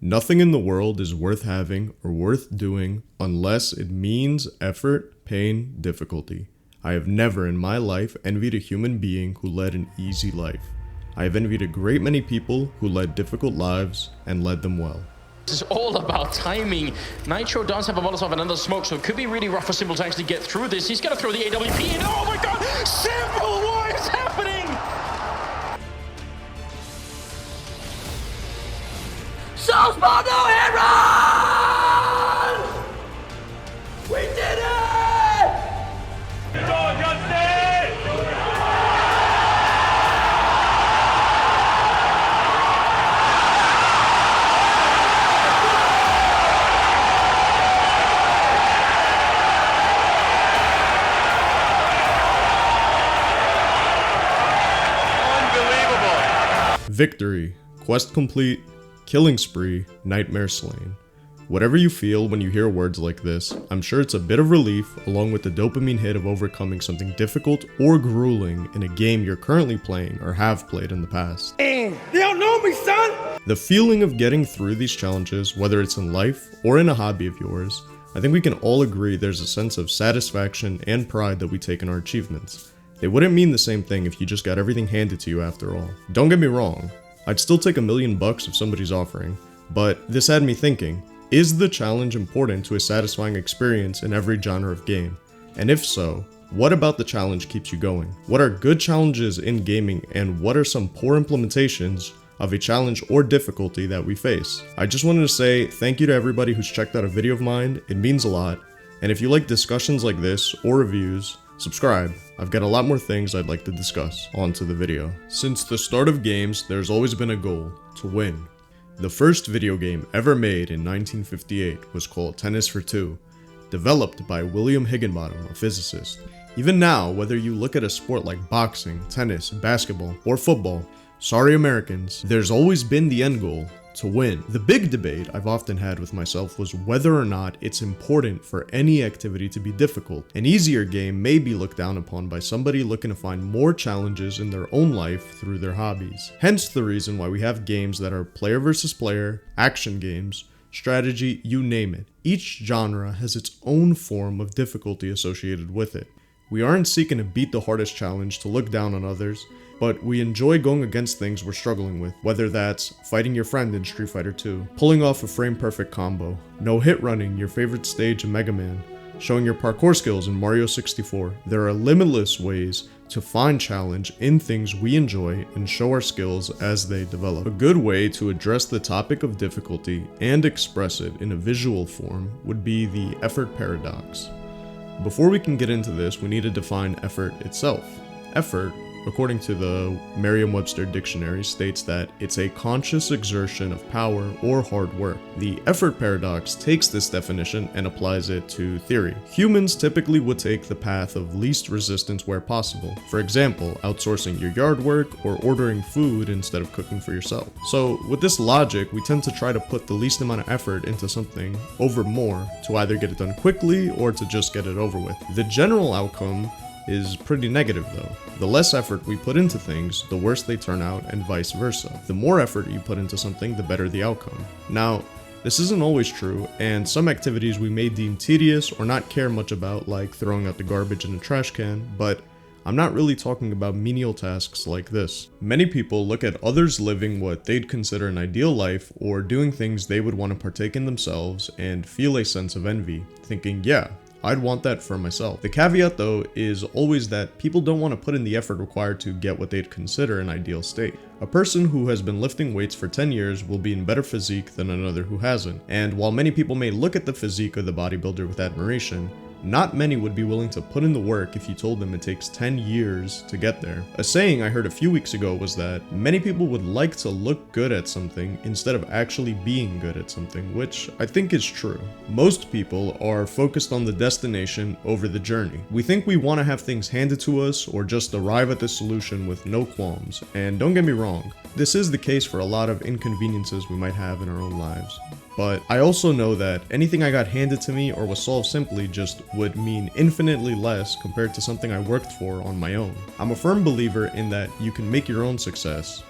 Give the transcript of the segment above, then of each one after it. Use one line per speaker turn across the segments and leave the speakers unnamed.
Nothing in the world is worth having or worth doing unless it means effort, pain, difficulty. I have never in my life envied a human being who led an easy life. I have envied a great many people who led difficult lives and led them well.
This is all about timing. Nitro does have a Molotov and another smoke, so it could be really rough for Simple to actually get through this. He's going to throw the AWP in. Oh my god! Simple, what is happening?
So small, no hit run! We did it!
Go, Justin! Unbelievable!
Victory, quest complete, killing spree, nightmare slain. Whatever you feel when you hear words like this, I'm sure it's a bit of relief along with the dopamine hit of overcoming something difficult or grueling in a game you're currently playing or have played in the past.
They don't know me, son!
The feeling of getting through these challenges, whether it's in life or in a hobby of yours, I think we can all agree there's a sense of satisfaction and pride that we take in our achievements. They wouldn't mean the same thing if you just got everything handed to you after all. Don't get me wrong, I'd still take $1 million if somebody's offering, but this had me thinking, is the challenge important to a satisfying experience in every genre of game? And if so, what about the challenge keeps you going? What are good challenges in gaming, and what are some poor implementations of a challenge or difficulty that we face? I just wanted to say thank you to everybody who's checked out a video of mine, it means a lot, and if you like discussions like this or reviews, subscribe. I've got a lot more things I'd like to discuss. On to the video. Since the start of games, there's always been a goal: to win. The first video game ever made in 1958 was called Tennis for Two, developed by William Higginbottom, a physicist. Even now, whether you look at a sport like boxing, tennis, basketball, or football, sorry Americans, there's always been the end goal: to win. The big debate I've often had with myself was whether or not it's important for any activity to be difficult. An easier game may be looked down upon by somebody looking to find more challenges in their own life through their hobbies. Hence the reason why we have games that are player versus player, action games, strategy, you name it. Each genre has its own form of difficulty associated with it. We aren't seeking to beat the hardest challenge to look down on others, but we enjoy going against things we're struggling with, whether that's fighting your friend in Street Fighter 2, pulling off a frame-perfect combo, no-hit running your favorite stage in Mega Man, showing your parkour skills in Mario 64. There are limitless ways to find challenge in things we enjoy and show our skills as they develop. A good way to address the topic of difficulty and express it in a visual form would be the effort paradox. Before we can get into this, we need to define effort itself. Effort, according to the Merriam-Webster dictionary, states that it's a conscious exertion of power or hard work. The effort paradox takes this definition and applies it to theory. Humans typically would take the path of least resistance where possible. For example, outsourcing your yard work or ordering food instead of cooking for yourself. So with this logic, we tend to try to put the least amount of effort into something over more to either get it done quickly or to just get it over with. The general outcome is pretty negative though. The less effort we put into things, the worse they turn out, and vice versa. The more effort you put into something, the better the outcome. Now, this isn't always true, and some activities we may deem tedious or not care much about, like throwing out the garbage in a trash can, but I'm not really talking about menial tasks like this. Many people look at others living what they'd consider an ideal life or doing things they would want to partake in themselves and feel a sense of envy, thinking, yeah, I'd want that for myself. The caveat though is always that people don't want to put in the effort required to get what they'd consider an ideal state. A person who has been lifting weights for 10 years will be in better physique than another who hasn't. And while many people may look at the physique of the bodybuilder with admiration, not many would be willing to put in the work if you told them it takes 10 years to get there. A saying I heard a few weeks ago was that many people would like to look good at something instead of actually being good at something, which I think is true. Most people are focused on the destination over the journey. We think we want to have things handed to us or just arrive at the solution with no qualms, and don't get me wrong, this is the case for a lot of inconveniences we might have in our own lives. But I also know that anything I got handed to me or was solved simply just would mean infinitely less compared to something I worked for on my own. I'm a firm believer in that you can make your own success,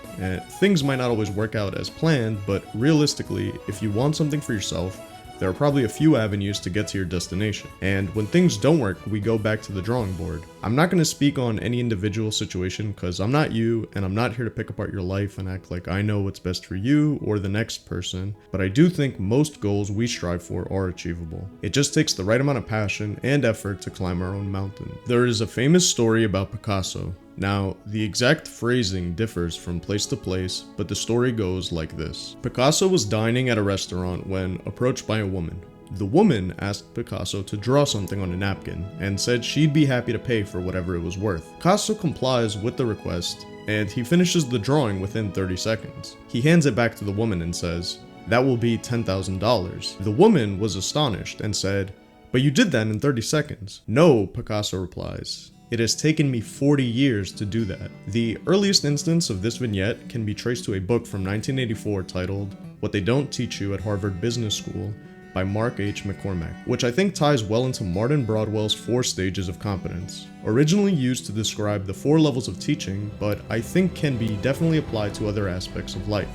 Things might not always work out as planned, but realistically, if you want something for yourself, there are probably a few avenues to get to your destination. And when things don't work, we go back to the drawing board. I'm not going to speak on any individual situation because I'm not you, and I'm not here to pick apart your life and act like I know what's best for you or the next person, but I do think most goals we strive for are achievable. It just takes the right amount of passion and effort to climb our own mountain. There is a famous story about Picasso. Now, the exact phrasing differs from place to place, but the story goes like this. Picasso was dining at a restaurant when approached by a woman. The woman asked Picasso to draw something on a napkin and said she'd be happy to pay for whatever it was worth. Picasso complies with the request, and he finishes the drawing within 30 seconds. He hands it back to the woman and says, "That will be $10,000. The woman was astonished and said, "But you did that in 30 seconds. "No," Picasso replies. "It has taken me 40 years to do that." The earliest instance of this vignette can be traced to a book from 1984 titled What They Don't Teach You at Harvard Business School by Mark H. McCormack, which I think ties well into Martin Broadwell's 4 stages of competence. Originally used to describe the 4 levels of teaching, but I think can be definitely applied to other aspects of life,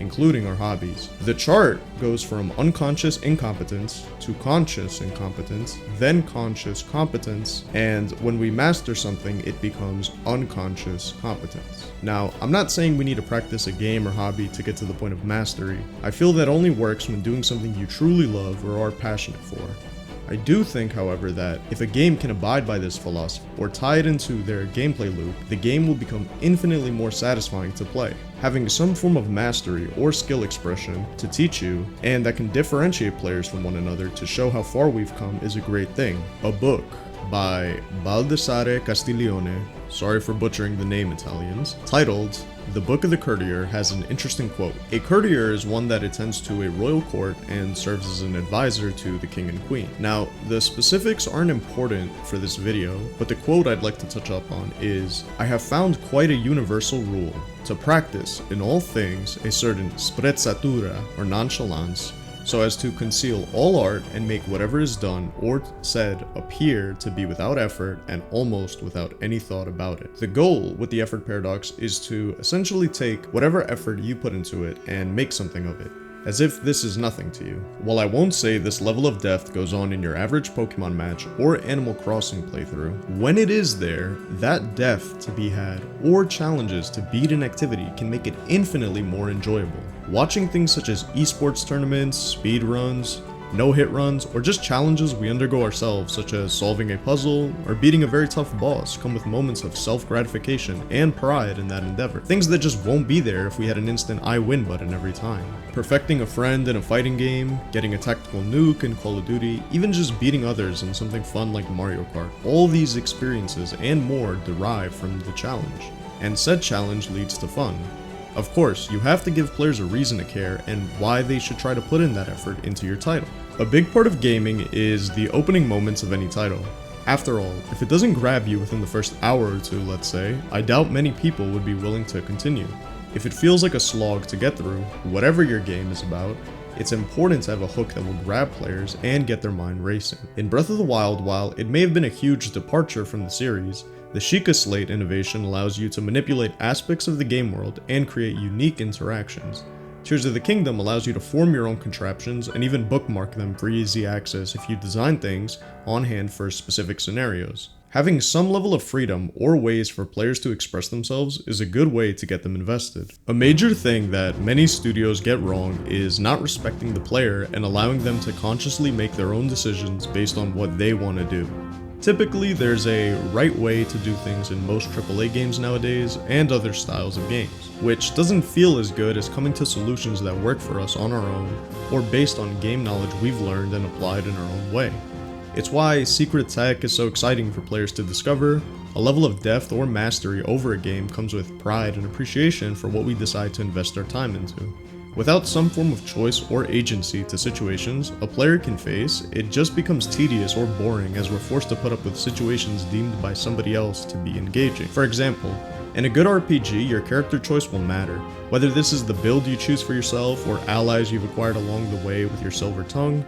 including our hobbies. The chart goes from unconscious incompetence to conscious incompetence, then conscious competence, and when we master something, it becomes unconscious competence. Now, I'm not saying we need to practice a game or hobby to get to the point of mastery. I feel that only works when doing something you truly love or are passionate for. I do think, however, that if a game can abide by this philosophy or tie it into their gameplay loop, the game will become infinitely more satisfying to play. Having some form of mastery or skill expression to teach you, and that can differentiate players from one another to show how far we've come is a great thing. A book by Baldassare Castiglione, sorry for butchering the name Italians, titled The Book of the Courtier has an interesting quote. A courtier is one that attends to a royal court and serves as an advisor to the king and queen. Now, the specifics aren't important for this video, but the quote I'd like to touch up on is, "I have found quite a universal rule, to practice in all things a certain sprezzatura or nonchalance, so as to conceal all art and make whatever is done or said appear to be without effort and almost without any thought about it." The goal with the effort paradox is to essentially take whatever effort you put into it and make something of it, as if this is nothing to you. While I won't say this level of depth goes on in your average Pokemon match or Animal Crossing playthrough, when it is there, that depth to be had or challenges to beat an activity can make it infinitely more enjoyable. Watching things such as esports tournaments, speed runs, no-hit runs, or just challenges we undergo ourselves, such as solving a puzzle or beating a very tough boss, come with moments of self-gratification and pride in that endeavor. Things that just won't be there if we had an instant I win button every time. Perfecting a friend in a fighting game, getting a tactical nuke in Call of Duty, even just beating others in something fun like Mario Kart. All these experiences and more derive from the challenge, and said challenge leads to fun. Of course, you have to give players a reason to care and why they should try to put in that effort into your title. A big part of gaming is the opening moments of any title. After all, if it doesn't grab you within the first hour or two, let's say, I doubt many people would be willing to continue. If it feels like a slog to get through, whatever your game is about, it's important to have a hook that will grab players and get their mind racing. In Breath of the Wild, while it may have been a huge departure from the series, the Sheikah Slate innovation allows you to manipulate aspects of the game world and create unique interactions. Tears of the Kingdom allows you to form your own contraptions and even bookmark them for easy access if you design things on hand for specific scenarios. Having some level of freedom or ways for players to express themselves is a good way to get them invested. A major thing that many studios get wrong is not respecting the player and allowing them to consciously make their own decisions based on what they want to do. Typically, there's a right way to do things in most AAA games nowadays and other styles of games, which doesn't feel as good as coming to solutions that work for us on our own or based on game knowledge we've learned and applied in our own way. It's why secret tech is so exciting for players to discover. A level of depth or mastery over a game comes with pride and appreciation for what we decide to invest our time into. Without some form of choice or agency to situations a player can face, it just becomes tedious or boring as we're forced to put up with situations deemed by somebody else to be engaging. For example, in a good RPG, your character choice will matter. Whether this is the build you choose for yourself or allies you've acquired along the way with your silver tongue,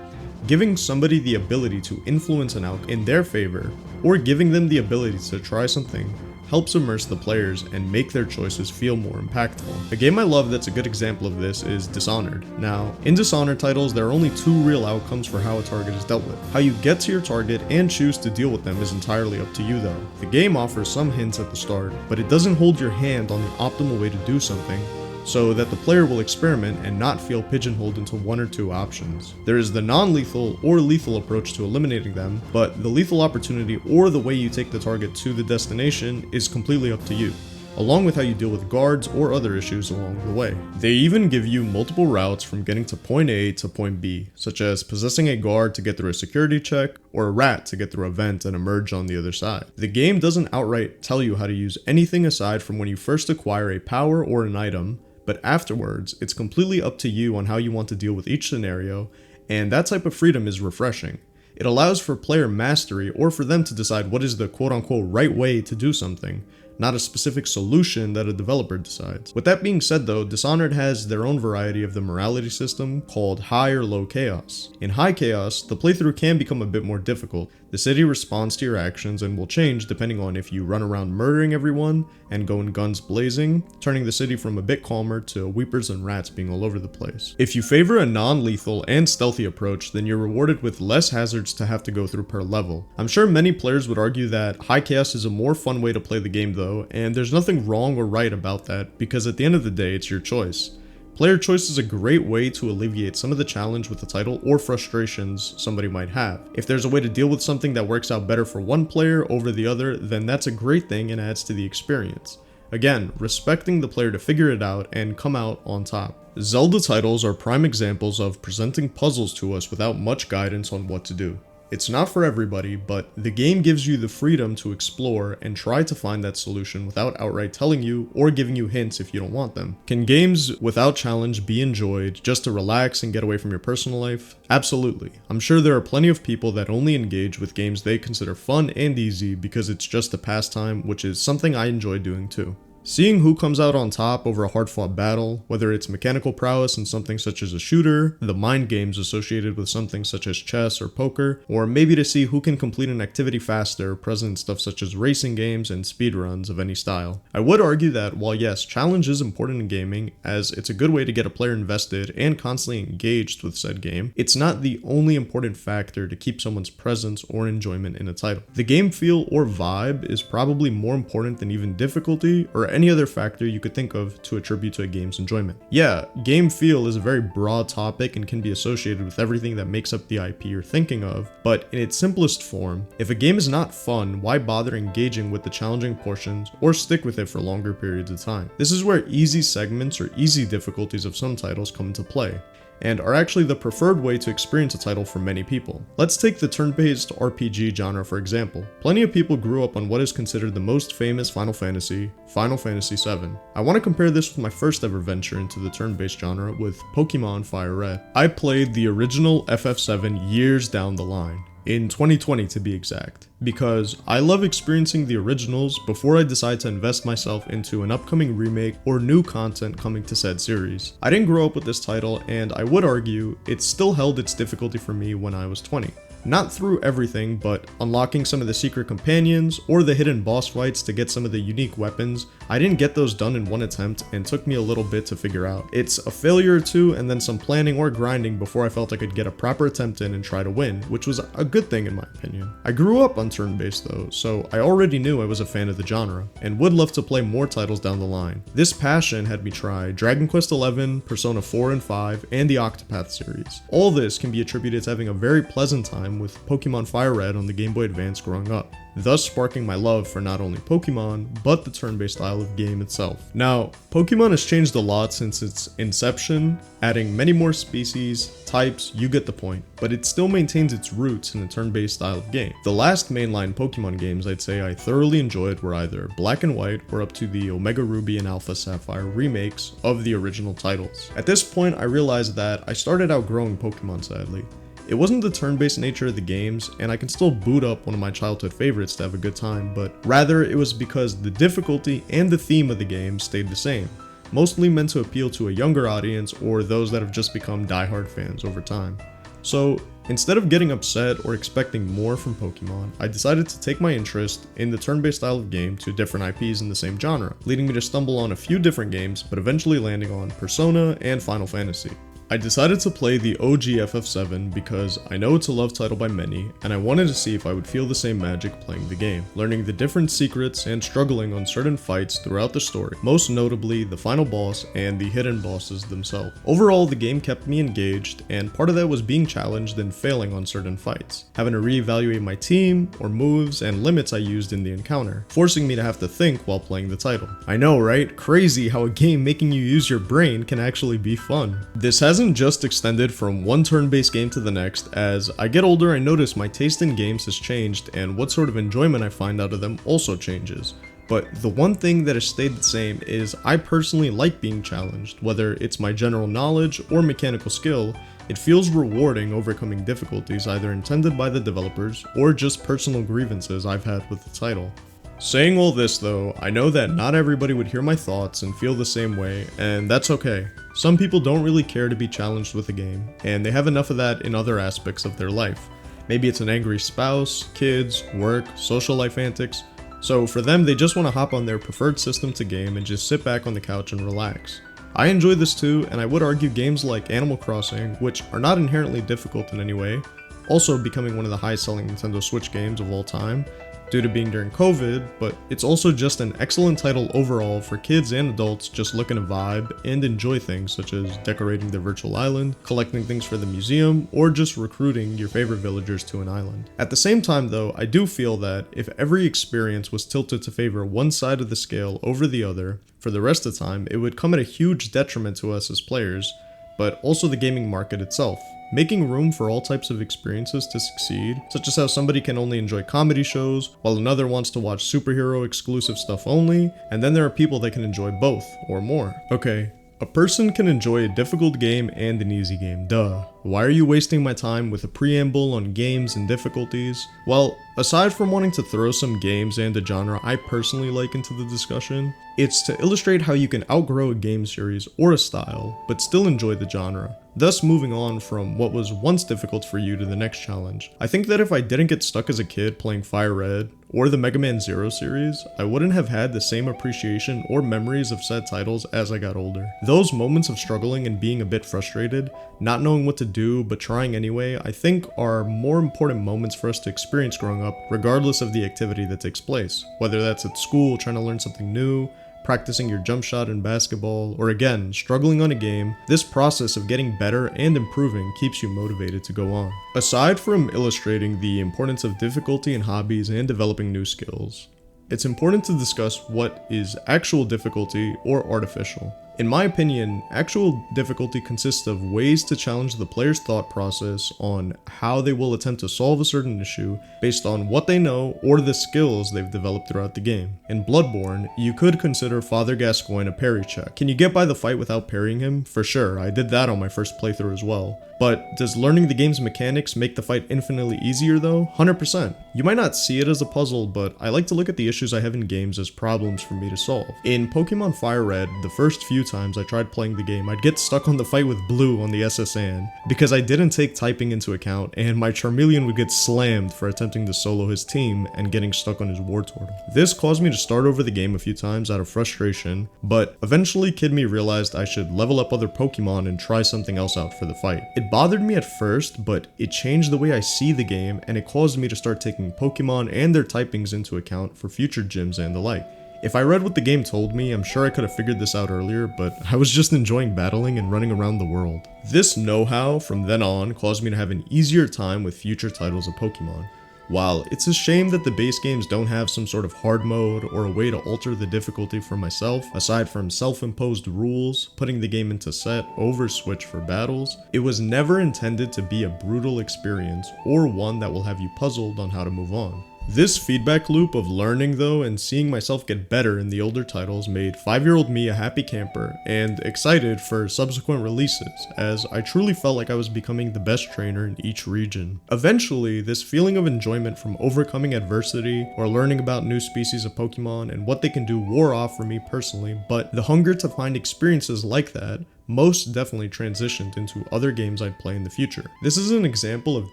giving somebody the ability to influence an outcome in their favor, or giving them the ability to try something helps immerse the players and make their choices feel more impactful. A game I love that's a good example of this is Dishonored. Now, in Dishonored titles, there are only two real outcomes for how a target is dealt with. How you get to your target and choose to deal with them is entirely up to you though. The game offers some hints at the start, but it doesn't hold your hand on the optimal way to do something, so that the player will experiment and not feel pigeonholed into one or two options. There is the non-lethal or lethal approach to eliminating them, but the lethal opportunity or the way you take the target to the destination is completely up to you, along with how you deal with guards or other issues along the way. They even give you multiple routes from getting to point A to point B, such as possessing a guard to get through a security check, or a rat to get through a vent and emerge on the other side. The game doesn't outright tell you how to use anything aside from when you first acquire a power or an item, but afterwards, it's completely up to you on how you want to deal with each scenario, and that type of freedom is refreshing. It allows for player mastery or for them to decide what is the quote-unquote right way to do something, not a specific solution that a developer decides. With that being said though, Dishonored has their own variety of the morality system called High or Low Chaos. In High Chaos, the playthrough can become a bit more difficult. The city responds to your actions and will change depending on if you run around murdering everyone and going guns blazing, turning the city from a bit calmer to weepers and rats being all over the place. If you favor a non-lethal and stealthy approach, then you're rewarded with less hazards to have to go through per level. I'm sure many players would argue that High Chaos is a more fun way to play the game though, and there's nothing wrong or right about that, because at the end of the day, it's your choice. Player choice is a great way to alleviate some of the challenge with the title or frustrations somebody might have. If there's a way to deal with something that works out better for one player over the other, then that's a great thing and adds to the experience. Again, respecting the player to figure it out and come out on top. Zelda titles are prime examples of presenting puzzles to us without much guidance on what to do. It's not for everybody, but the game gives you the freedom to explore and try to find that solution without outright telling you or giving you hints if you don't want them. Can games without challenge be enjoyed just to relax and get away from your personal life? Absolutely. I'm sure there are plenty of people that only engage with games they consider fun and easy because it's just a pastime, which is something I enjoy doing too. Seeing who comes out on top over a hard-fought battle, whether it's mechanical prowess in something such as a shooter, the mind games associated with something such as chess or poker, or maybe to see who can complete an activity faster present in stuff such as racing games and speedruns of any style. I would argue that while yes, challenge is important in gaming, as it's a good way to get a player invested and constantly engaged with said game, it's not the only important factor to keep someone's presence or enjoyment in a title. The game feel or vibe is probably more important than even difficulty or any other factor you could think of to attribute to a game's enjoyment. Yeah, game feel is a very broad topic and can be associated with everything that makes up the IP you're thinking of, but in its simplest form, if a game is not fun, why bother engaging with the challenging portions or stick with it for longer periods of time? This is where easy segments or easy difficulties of some titles come into play, and are actually the preferred way to experience a title for many people. Let's take the turn-based RPG genre for example. Plenty of people grew up on what is considered the most famous Final Fantasy VII. I want to compare this with my first ever venture into the turn-based genre with Pokemon Fire Red. I played the original FF7 years down the line, in 2020 to be exact, because I love experiencing the originals before I decide to invest myself into an upcoming remake or new content coming to said series. I didn't grow up with this title, and I would argue it still held its difficulty for me when I was 20. Not through everything, but unlocking some of the secret companions or the hidden boss fights to get some of the unique weapons, I didn't get those done in one attempt and took me a little bit to figure out. It's a failure or two and then some planning or grinding before I felt I could get a proper attempt in and try to win, which was a good thing in my opinion. I grew up on turn-based though, so I already knew I was a fan of the genre, and would love to play more titles down the line. This passion had me try Dragon Quest XI, Persona 4 and 5, and the Octopath series. All this can be attributed to having a very pleasant time with Pokemon Fire Red on the Game Boy Advance growing up, thus sparking my love for not only Pokemon, but the turn-based style of game itself. Now, Pokemon has changed a lot since its inception, adding many more species, types, you get the point, but it still maintains its roots in a turn-based style of game. The last mainline Pokemon games I'd say I thoroughly enjoyed were either Black and White or up to the Omega Ruby and Alpha Sapphire remakes of the original titles. At this point, I realized that I started outgrowing Pokemon sadly. It wasn't the turn-based nature of the games, and I can still boot up one of my childhood favorites to have a good time, but rather it was because the difficulty and the theme of the game stayed the same, mostly meant to appeal to a younger audience or those that have just become die-hard fans over time. So Instead of getting upset or expecting more from Pokemon, I decided to take my interest in the turn-based style of game to different IPs in the same genre, leading me to stumble on a few different games, but eventually landing on Persona and Final Fantasy. I decided to play the OG FF7 because I know it's a loved title by many, and I wanted to see if I would feel the same magic playing the game, learning the different secrets and struggling on certain fights throughout the story, most notably the final boss and the hidden bosses themselves. Overall, the game kept me engaged, and part of that was being challenged and failing on certain fights, having to reevaluate my team or moves and limits I used in the encounter, forcing me to have to think while playing the title. I know, right? Crazy how a game making you use your brain can actually be fun. This hasn't just extended from one turn-based game to the next. As I get older, I notice my taste in games has changed and what sort of enjoyment I find out of them also changes. But the one thing that has stayed the same is I personally like being challenged, whether it's my general knowledge or mechanical skill. It feels rewarding overcoming difficulties either intended by the developers or just personal grievances I've had with the title. Saying all this though, I know that not everybody would hear my thoughts and feel the same way, and that's okay. Some people don't really care to be challenged with a game, and they have enough of that in other aspects of their life. Maybe it's an angry spouse, kids, work, social life antics. So for them, they just want to hop on their preferred system to game and just sit back on the couch and relax. I enjoy this too, and I would argue games like Animal Crossing, which are not inherently difficult in any way, also becoming one of the highest selling Nintendo Switch games of all time, due to being during COVID, but it's also just an excellent title overall for kids and adults just looking to vibe and enjoy things such as decorating their virtual island, collecting things for the museum, or just recruiting your favorite villagers to an island. At the same time though, I do feel that if every experience was tilted to favor one side of the scale over the other, for the rest of the time, it would come at a huge detriment to us as players, but also the gaming market itself. Making room for all types of experiences to succeed, such as how somebody can only enjoy comedy shows, while another wants to watch superhero exclusive stuff only, and then there are people that can enjoy both, or more. Okay, a person can enjoy a difficult game and an easy game, duh. Why are you wasting my time with a preamble on games and difficulties? Well, aside from wanting to throw some games and a genre I personally like into the discussion, it's to illustrate how you can outgrow a game series or a style, but still enjoy the genre, thus moving on from what was once difficult for you to the next challenge. I think that if I didn't get stuck as a kid playing Fire Red, or the Mega Man Zero series, I wouldn't have had the same appreciation or memories of said titles as I got older. Those moments of struggling and being a bit frustrated, not knowing what to do but trying anyway, I think are more important moments for us to experience growing up, regardless of the activity that takes place. Whether that's at school trying to learn something new, practicing your jump shot in basketball, or again, struggling on a game, this process of getting better and improving keeps you motivated to go on. Aside from illustrating the importance of difficulty in hobbies and developing new skills, it's important to discuss what is actual difficulty or artificial. In my opinion, actual difficulty consists of ways to challenge the player's thought process on how they will attempt to solve a certain issue based on what they know or the skills they've developed throughout the game. In Bloodborne, you could consider Father Gascoigne a parry check. Can you get by the fight without parrying him? For sure, I did that on my first playthrough as well. But does learning the game's mechanics make the fight infinitely easier though? 100%. You might not see it as a puzzle, but I like to look at the issues I have in games as problems for me to solve. In Pokemon Fire Red, the first few times I tried playing the game, I'd get stuck on the fight with Blue on the SS Anne because I didn't take typing into account, and my Charmeleon would get slammed for attempting to solo his team and getting stuck on his Wartortle. This caused me to start over the game a few times out of frustration, but eventually Kid Me realized I should level up other Pokemon and try something else out for the fight. It bothered me at first, but it changed the way I see the game, and it caused me to start taking Pokemon and their typings into account for future gyms and the like. If I read what the game told me, I'm sure I could have figured this out earlier, but I was just enjoying battling and running around the world. This know-how from then on caused me to have an easier time with future titles of Pokemon. While it's a shame that the base games don't have some sort of hard mode or a way to alter the difficulty for myself, aside from self-imposed rules, putting the game into set over switch for battles, it was never intended to be a brutal experience or one that will have you puzzled on how to move on. This feedback loop of learning though and seeing myself get better in the older titles made 5-year-old me a happy camper and excited for subsequent releases, as I truly felt like I was becoming the best trainer in each region. Eventually, this feeling of enjoyment from overcoming adversity or learning about new species of Pokemon and what they can do wore off for me personally, but the hunger to find experiences like that most definitely transitioned into other games I'd play in the future. This is an example of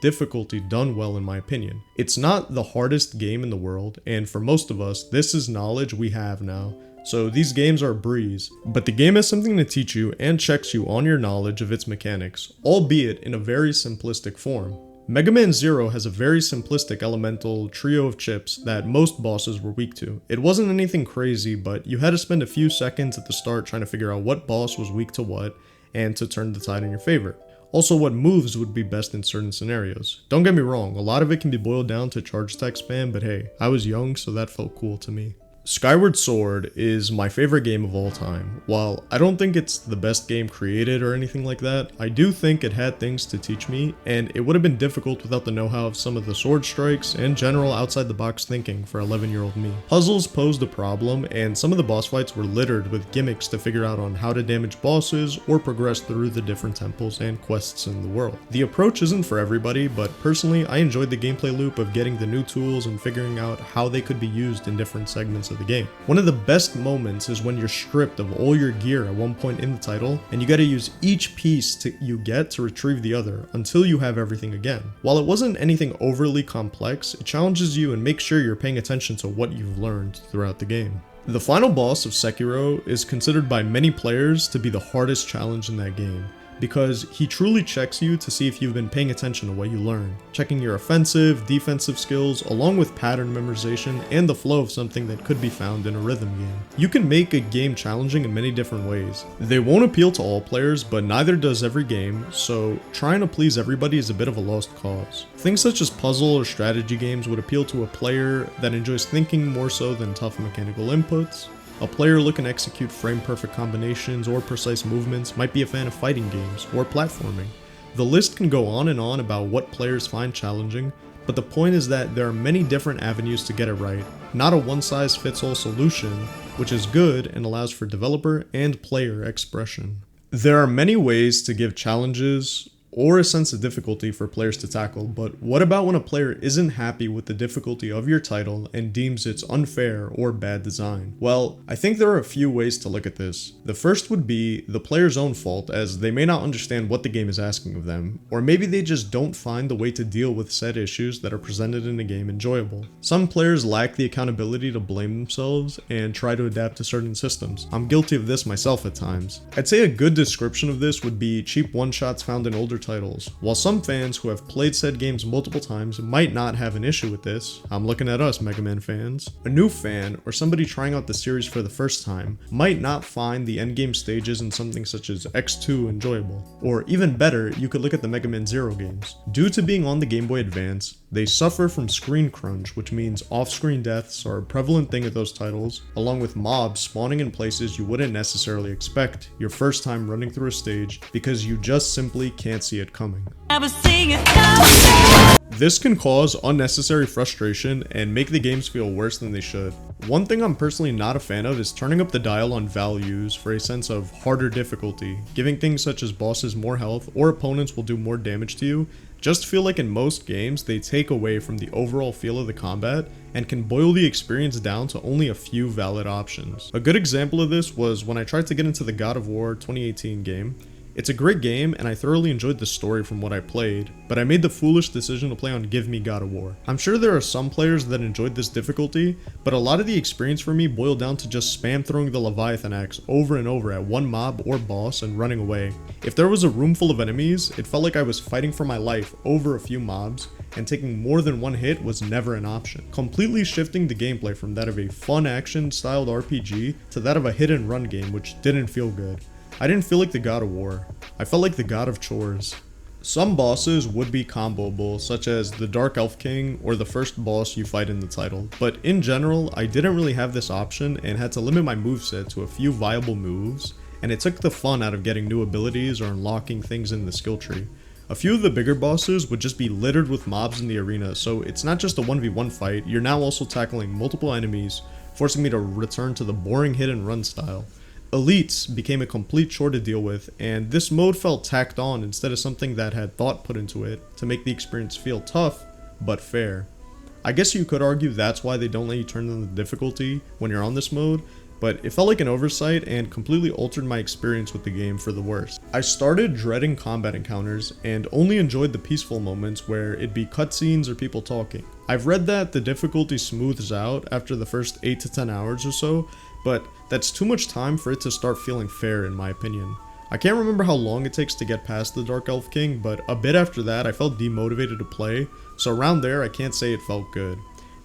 difficulty done well in my opinion. It's not the hardest game in the world, and for most of us, this is knowledge we have now. So these games are a breeze, but the game has something to teach you and checks you on your knowledge of its mechanics, albeit in a very simplistic form. Mega Man Zero has a very simplistic elemental trio of chips that most bosses were weak to. It wasn't anything crazy, but you had to spend a few seconds at the start trying to figure out what boss was weak to what, and to turn the tide in your favor. Also, what moves would be best in certain scenarios. Don't get me wrong, a lot of it can be boiled down to charge attack spam, but hey, I was young, so that felt cool to me. Skyward Sword is my favorite game of all time. While I don't think it's the best game created or anything like that, I do think it had things to teach me, and it would have been difficult without the know-how of some of the sword strikes and general outside-the-box thinking for 11-year-old me. Puzzles posed a problem, and some of the boss fights were littered with gimmicks to figure out on how to damage bosses or progress through the different temples and quests in the world. The approach isn't for everybody, but personally, I enjoyed the gameplay loop of getting the new tools and figuring out how they could be used in different segments of the game. One of the best moments is when you're stripped of all your gear at one point in the title, and you gotta use each piece you get to retrieve the other until you have everything again. While it wasn't anything overly complex, it challenges you and makes sure you're paying attention to what you've learned throughout the game. The final boss of Sekiro is considered by many players to be the hardest challenge in that game, because he truly checks you to see if you've been paying attention to what you learn, checking your offensive, defensive skills, along with pattern memorization and the flow of something that could be found in a rhythm game. You can make a game challenging in many different ways. They won't appeal to all players, but neither does every game, so trying to please everybody is a bit of a lost cause. Things such as puzzle or strategy games would appeal to a player that enjoys thinking more so than tough mechanical inputs. A player looking to execute frame-perfect combinations or precise movements might be a fan of fighting games or platforming. The list can go on and on about what players find challenging, but the point is that there are many different avenues to get it right, not a one-size-fits-all solution, which is good and allows for developer and player expression. There are many ways to give challenges or a sense of difficulty for players to tackle, but what about when a player isn't happy with the difficulty of your title and deems it's unfair or bad design? Well, I think there are a few ways to look at this. The first would be the player's own fault, as they may not understand what the game is asking of them, or maybe they just don't find the way to deal with said issues that are presented in a game enjoyable. Some players lack the accountability to blame themselves and try to adapt to certain systems. I'm guilty of this myself at times. I'd say a good description of this would be cheap one-shots found in older titles. While some fans who have played said games multiple times might not have an issue with this, I'm looking at us Mega Man fans, a new fan or somebody trying out the series for the first time might not find the endgame stages in something such as X2 enjoyable. Or even better, you could look at the Mega Man Zero games. Due to being on the Game Boy Advance, they suffer from screen crunch, which means off-screen deaths are a prevalent thing at those titles, along with mobs spawning in places you wouldn't necessarily expect your first time running through a stage because you just simply can't see it coming. This can cause unnecessary frustration and make the games feel worse than they should. One thing I'm personally not a fan of is turning up the dial on values for a sense of harder difficulty, giving things such as bosses more health or opponents will do more damage to you. Just feel like in most games, they take away from the overall feel of the combat and can boil the experience down to only a few valid options. A good example of this was when I tried to get into the God of War 2018 game. It's a great game and I thoroughly enjoyed the story from what I played, but I made the foolish decision to play on Give Me God of War. I'm sure there are some players that enjoyed this difficulty, but a lot of the experience for me boiled down to just spam throwing the Leviathan axe over and over at one mob or boss and running away. If there was a room full of enemies, it felt like I was fighting for my life over a few mobs, and taking more than one hit was never an option, completely shifting the gameplay from that of a fun action-styled RPG to that of a hit-and-run game which didn't feel good. I didn't feel like the God of War. I felt like the God of Chores. Some bosses would be comboable, such as the Dark Elf King or the first boss you fight in the title, but in general, I didn't really have this option and had to limit my moveset to a few viable moves, and it took the fun out of getting new abilities or unlocking things in the skill tree. A few of the bigger bosses would just be littered with mobs in the arena, so it's not just a 1v1 fight, you're now also tackling multiple enemies, forcing me to return to the boring hit and run style. Elites became a complete chore to deal with, and this mode felt tacked on instead of something that had thought put into it to make the experience feel tough, but fair. I guess you could argue that's why they don't let you turn on the difficulty when you're on this mode, but it felt like an oversight and completely altered my experience with the game for the worse. I started dreading combat encounters and only enjoyed the peaceful moments where it'd be cutscenes or people talking. I've read that the difficulty smooths out after the first 8 to 10 hours or so, but that's too much time for it to start feeling fair in my opinion. I can't remember how long it takes to get past the Dark Elf King, but a bit after that I felt demotivated to play, so around there I can't say it felt good.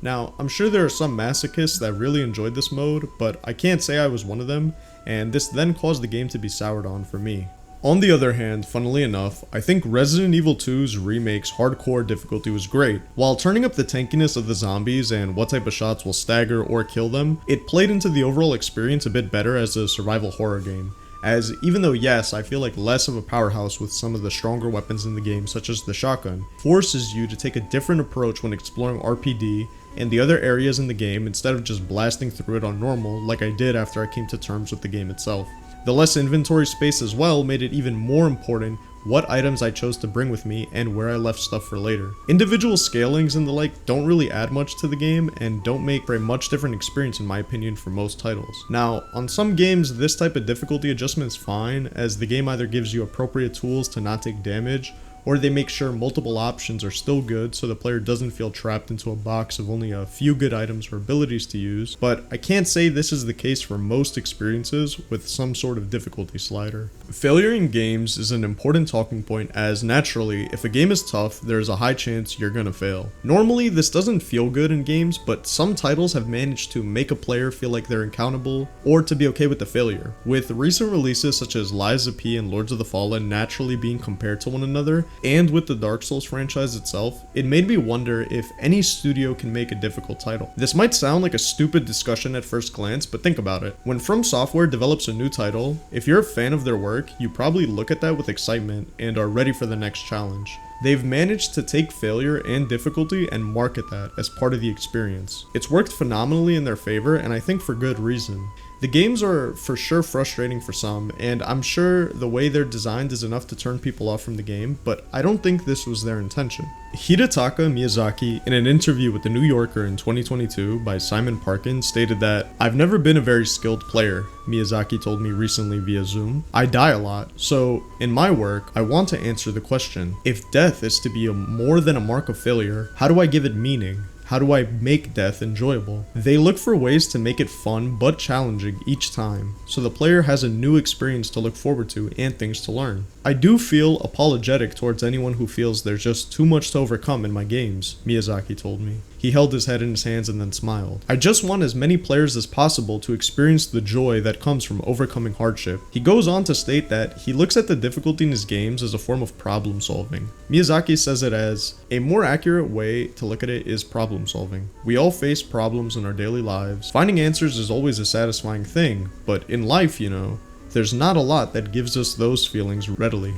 Now, I'm sure there are some masochists that really enjoyed this mode, but I can't say I was one of them, and this then caused the game to be soured on for me. On the other hand, funnily enough, I think Resident Evil 2's remake's hardcore difficulty was great. While turning up the tankiness of the zombies and what type of shots will stagger or kill them, it played into the overall experience a bit better as a survival horror game. As even though yes, I feel like less of a powerhouse with some of the stronger weapons in the game such as the shotgun, forces you to take a different approach when exploring RPD and the other areas in the game instead of just blasting through it on normal like I did after I came to terms with the game itself. The less inventory space as well made it even more important what items I chose to bring with me and where I left stuff for later. Individual scalings and the like don't really add much to the game and don't make for a much different experience in my opinion for most titles. Now, on some games this type of difficulty adjustment is fine as the game either gives you appropriate tools to not take damage or they make sure multiple options are still good so the player doesn't feel trapped into a box of only a few good items or abilities to use, but I can't say this is the case for most experiences with some sort of difficulty slider. Failure in games is an important talking point as naturally, if a game is tough, there's a high chance you're gonna fail. Normally, this doesn't feel good in games, but some titles have managed to make a player feel like they're accountable or to be okay with the failure. With recent releases such as Lies of P and Lords of the Fallen naturally being compared to one another, and with the Dark Souls franchise itself, it made me wonder if any studio can make a difficult title. This might sound like a stupid discussion at first glance, but think about it. When From Software develops a new title, if you're a fan of their work, you probably look at that with excitement and are ready for the next challenge. They've managed to take failure and difficulty and market that as part of the experience. It's worked phenomenally in their favor, and I think for good reason. The games are for sure frustrating for some, and I'm sure the way they're designed is enough to turn people off from the game, but I don't think this was their intention. Hidetaka Miyazaki, in an interview with The New Yorker in 2022 by Simon Parkin, stated that, "I've never been a very skilled player," Miyazaki told me recently via Zoom. "I die a lot, so in my work, I want to answer the question, if death is to be more than a mark of failure, how do I give it meaning? How do I make death enjoyable?" They look for ways to make it fun but challenging each time, so the player has a new experience to look forward to and things to learn. "I do feel apologetic towards anyone who feels there's just too much to overcome in my games," Miyazaki told me. He held his head in his hands and then smiled. "I just want as many players as possible to experience the joy that comes from overcoming hardship." He goes on to state that he looks at the difficulty in his games as a form of problem solving. Miyazaki says it as, "A more accurate way to look at it is problem solving. We all face problems in our daily lives. Finding answers is always a satisfying thing, but in life, there's not a lot that gives us those feelings readily."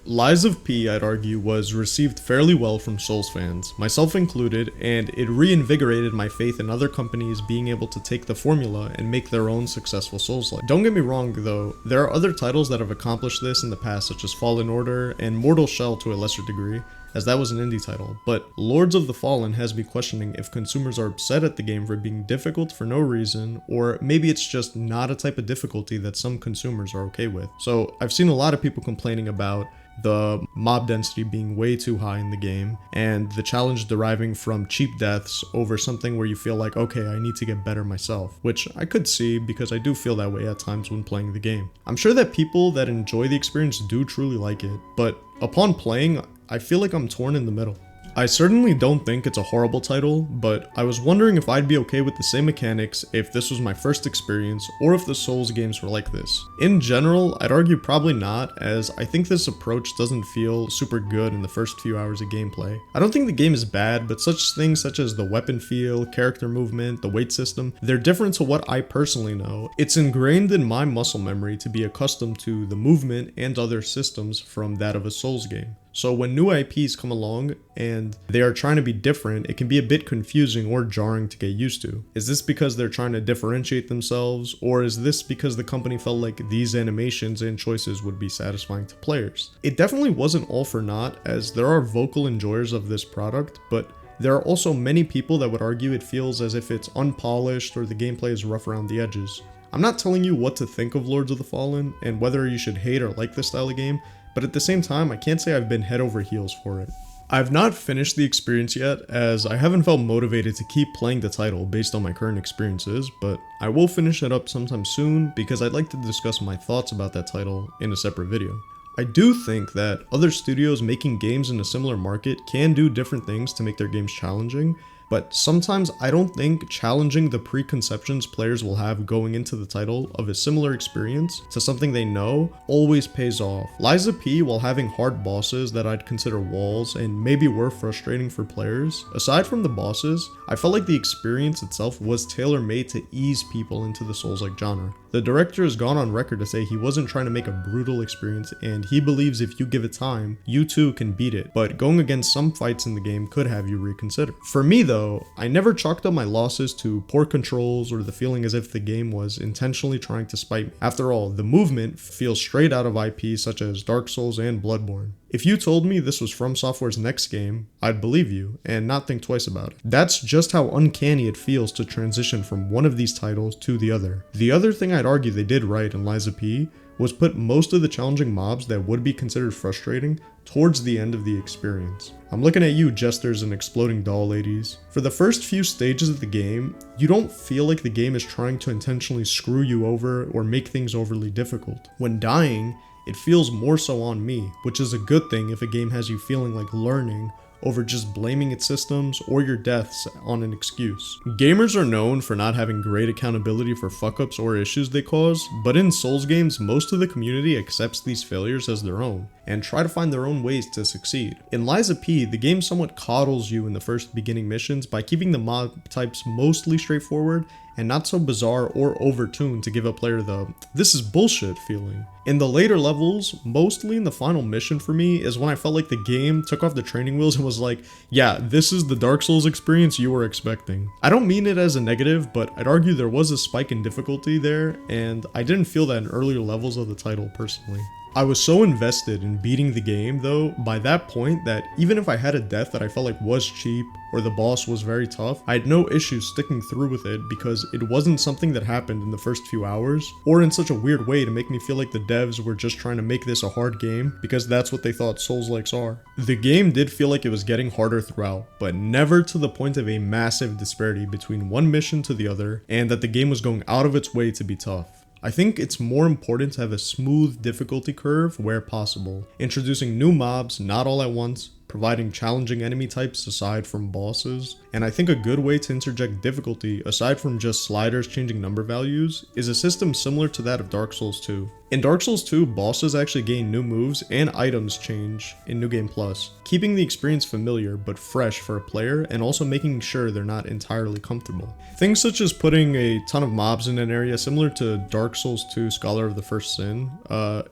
Lies of P, I'd argue, was received fairly well from Souls fans, myself included, and it reinvigorated my faith in other companies being able to take the formula and make their own successful Souls-like. Don't get me wrong though, there are other titles that have accomplished this in the past such as Fallen Order and Mortal Shell to a lesser degree, as that was an indie title, but Lords of the Fallen has me questioning if consumers are upset at the game for being difficult for no reason, or maybe it's just not a type of difficulty that some consumers are okay with. So I've seen a lot of people complaining about the mob density being way too high in the game, and the challenge deriving from cheap deaths over something where you feel like, okay, I need to get better myself, which I could see because I do feel that way at times when playing the game. I'm sure that people that enjoy the experience do truly like it, but upon playing, I feel like I'm torn in the middle. I certainly don't think it's a horrible title, but I was wondering if I'd be okay with the same mechanics if this was my first experience, or if the Souls games were like this. In general, I'd argue probably not, as I think this approach doesn't feel super good in the first few hours of gameplay. I don't think the game is bad, but such things such as the weapon feel, character movement, the weight system, they're different to what I personally know. It's ingrained in my muscle memory to be accustomed to the movement and other systems from that of a Souls game. So when new IPs come along and they are trying to be different, it can be a bit confusing or jarring to get used to. Is this because they're trying to differentiate themselves, or is this because the company felt like these animations and choices would be satisfying to players? It definitely wasn't all for naught, as there are vocal enjoyers of this product, but there are also many people that would argue it feels as if it's unpolished or the gameplay is rough around the edges. I'm not telling you what to think of Lords of the Fallen and whether you should hate or like this style of game, but at the same time, I can't say I've been head over heels for it. I've not finished the experience yet, as I haven't felt motivated to keep playing the title based on my current experiences, but I will finish it up sometime soon because I'd like to discuss my thoughts about that title in a separate video. I do think that other studios making games in a similar market can do different things to make their games challenging, but sometimes I don't think challenging the preconceptions players will have going into the title of a similar experience to something they know always pays off. Lies of P, while having hard bosses that I'd consider walls and maybe were frustrating for players, aside from the bosses, I felt like the experience itself was tailor-made to ease people into the Souls-like genre. The director has gone on record to say he wasn't trying to make a brutal experience, and he believes if you give it time, you too can beat it, but going against some fights in the game could have you reconsider. For me though, I never chalked up my losses to poor controls or the feeling as if the game was intentionally trying to spite me. After all, the movement feels straight out of IPs such as Dark Souls and Bloodborne. If you told me this was From Software's next game, I'd believe you and not think twice about it. That's just how uncanny it feels to transition from one of these titles to the other. The other thing I'd argue they did right in Lies of P was put most of the challenging mobs that would be considered frustrating towards the end of the experience. I'm looking at you, jesters and exploding doll ladies. For the first few stages of the game, you don't feel like the game is trying to intentionally screw you over or make things overly difficult. When dying, it feels more so on me, which is a good thing if a game has you feeling like learning over just blaming its systems or your deaths on an excuse. Gamers are known for not having great accountability for fuck-ups or issues they cause, but in Souls games, most of the community accepts these failures as their own and try to find their own ways to succeed. In Lies of P, the game somewhat coddles you in the first beginning missions by keeping the mob types mostly straightforward and not so bizarre or overtuned to give a player the "this is bullshit" feeling. In the later levels, mostly in the final mission for me, is when I felt like the game took off the training wheels and was like, yeah, this is the Dark Souls experience you were expecting. I don't mean it as a negative, but I'd argue there was a spike in difficulty there, and I didn't feel that in earlier levels of the title personally. I was so invested in beating the game though by that point that even if I had a death that I felt like was cheap or the boss was very tough, I had no issues sticking through with it because it wasn't something that happened in the first few hours or in such a weird way to make me feel like the devs were just trying to make this a hard game because that's what they thought Souls-likes are. The game did feel like it was getting harder throughout, but never to the point of a massive disparity between one mission to the other and that the game was going out of its way to be tough. I think it's more important to have a smooth difficulty curve where possible, introducing new mobs not all at once, providing challenging enemy types aside from bosses, and I think a good way to interject difficulty aside from just sliders changing number values is a system similar to that of Dark Souls 2. In Dark Souls 2, bosses actually gain new moves and items change in New Game Plus, keeping the experience familiar but fresh for a player and also making sure they're not entirely comfortable. Things such as putting a ton of mobs in an area similar to Dark Souls 2 Scholar of the First Sin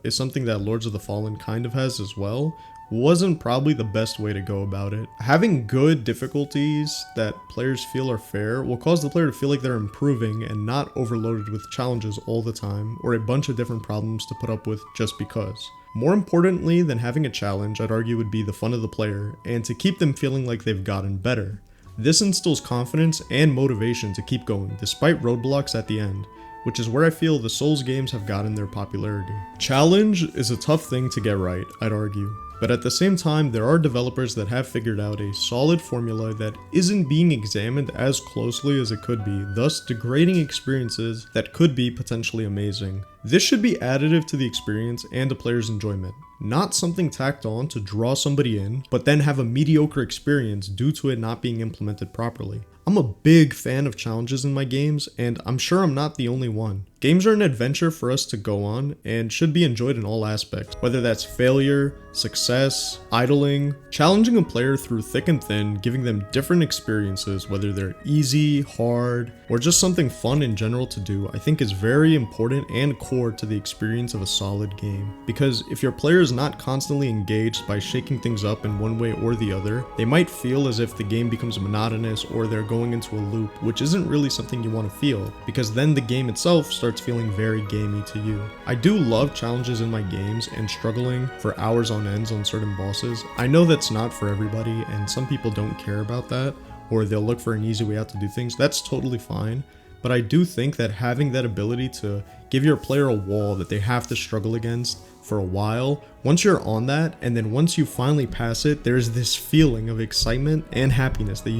is something that Lords of the Fallen kind of has as well, wasn't probably the best way to go about it. Having good difficulties that players feel are fair will cause the player to feel like they're improving and not overloaded with challenges all the time or a bunch of different problems to put up with just because. More importantly than having a challenge, I'd argue would be the fun of the player and to keep them feeling like they've gotten better. This instills confidence and motivation to keep going despite roadblocks at the end, which is where I feel the Souls games have gotten their popularity. Challenge is a tough thing to get right, I'd argue. But at the same time, there are developers that have figured out a solid formula that isn't being examined as closely as it could be, thus degrading experiences that could be potentially amazing. This should be additive to the experience and the player's enjoyment, not something tacked on to draw somebody in, but then have a mediocre experience due to it not being implemented properly. I'm a big fan of challenges in my games, and I'm sure I'm not the only one. Games are an adventure for us to go on and should be enjoyed in all aspects, whether that's failure, success, idling, challenging a player through thick and thin, giving them different experiences, whether they're easy, hard, or just something fun in general to do, I think is very important and core to the experience of a solid game. Because if your player is not constantly engaged by shaking things up in one way or the other, they might feel as if the game becomes monotonous or they're going into a loop, which isn't really something you want to feel, because then the game itself starts feeling very gamey to you. I do love challenges in my games and struggling for hours on ends on certain bosses. I know that's not for everybody and some people don't care about that, or they'll look for an easy way out to do things. That's totally fine. but I do think that having that ability to give your player a wall that they have to struggle against for a while, once you're on that, and then once you finally pass it, there's this feeling of excitement and happiness that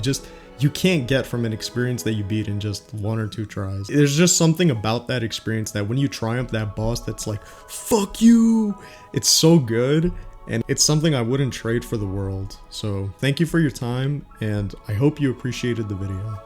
you can't get from an experience that you beat in just 1 or 2 tries. There's just something about that experience that when you triumph that boss that's like, fuck you! It's so good, and it's something I wouldn't trade for the world. So thank you for your time, and I hope you appreciated the video.